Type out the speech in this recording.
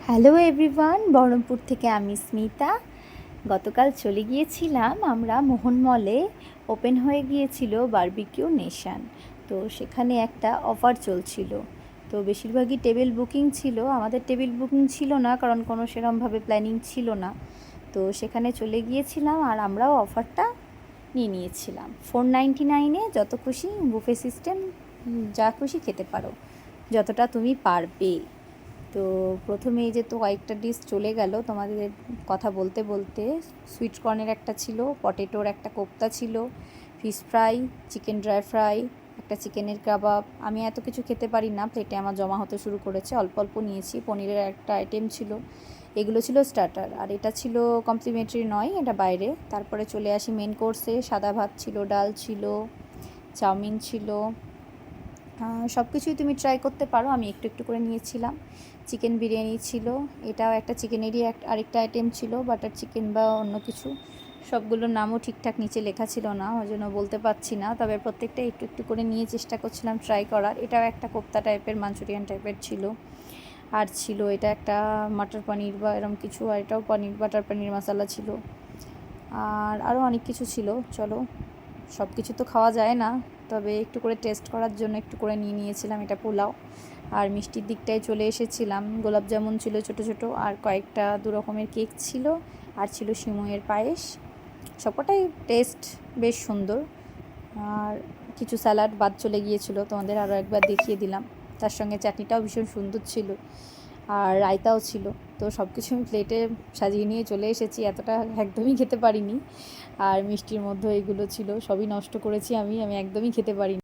Hello everyone, Baharampur থেকে আমি স্মিতা। গতকাল চলে গিয়েছিলাম আমরা মোহন মলে। ওপেন হয়ে গিয়েছিল বারবিকিউ নেশন। তো সেখানে একটা অফার চলছিল। তো বেশিরভাগই টেবিল বুকিং ছিল, আমাদের টেবিল বুকিং ছিল না, কারণ কোনো সেরকমভাবে প্ল্যানিং ছিল না। তো সেখানে চলে গিয়েছিলাম আর আমরাও অফারটা নিয়ে নিয়েছিলাম। 499-এ যত খুশি বুফে সিস্টেম, যা খুশি খেতে পারো, যতটা তুমি পারবে। তো প্রথমে এই যে তো কয়েকটা ডিশ চলে গেল তোমাদের কথা বলতে বলতে। সুইট কর্নের একটা ছিল, পটেটোর একটা কোপ্তা ছিল, fish fry, chicken dry fry, একটা চিকেনের কাবাব। আমি এত কিছু খেতে পারি না, প্লেটে আমার জমা হতে শুরু করেছে, অল্প অল্প নিয়েছি। পনিরের একটা আইটেম ছিল। এগুলো ছিল স্টার্টার, আর এটা ছিল কমপ্লিমেন্টারি নয়, এটা বাইরে। তারপরে চলে আসি মেন কোর্সে। সাদা ভাত ছিল, ডাল ছিল, চাউমিন ছিল। সব কিছুই তুমি ট্রাই করতে পারো, আমি একটু একটু করে নিয়েছিলাম। চিকেন বিরিয়ানি ছিল, এটাও একটা চিকেনেরই আরেকটা আইটেম ছিল, বাটার চিকেন বা অন্য কিছু। সবগুলোর নামও ঠিকঠাক নিচে লেখা ছিল না, ওই জন্য বলতে পারছি না, তবে প্রত্যেকটা একটু একটু করে নিয়ে চেষ্টা করছিলাম ট্রাই করার। এটাও একটা কোপ্তা টাইপের, মাঞ্চুরিয়ান টাইপের ছিল। আর ছিল এটা একটা মাটার পনির বা এরকম কিছু, আর এটাও পনির, বাটার পনির মশলা ছিল। আর আরও অনেক কিছু ছিল। চলো, সব কিছু তো খাওয়া যায় না, তবে একটু করে টেস্ট করার জন্য একটু করে নিয়ে নিয়েছিলাম। এটা পোলাও। আর মিষ্টির দিকটায় চলে এসেছিলাম। গোলাপ জামুন ছিল ছোটো ছোটো, আর কয়েকটা 2 রকমের কেক ছিল, আর ছিল সিমইয়ের পায়েস। সবকটাই টেস্ট বেশ সুন্দর। আর কিছু স্যালাড বাদ চলে গিয়েছিল, তোমাদের আরও একবার দেখিয়ে দিলাম। তার সঙ্গে চাটনিটাও ভীষণ সুন্দর ছিল, আর রায়তাও ছিল। তো সব কিছু আমি প্লেটে সাজিয়ে নিয়ে চলে এসেছি, এতটা একদমই খেতে পারিনি। আর মিষ্টির মধ্যে এগুলো ছিল, সবই নষ্ট করেছি আমি একদমই খেতে পারিনি।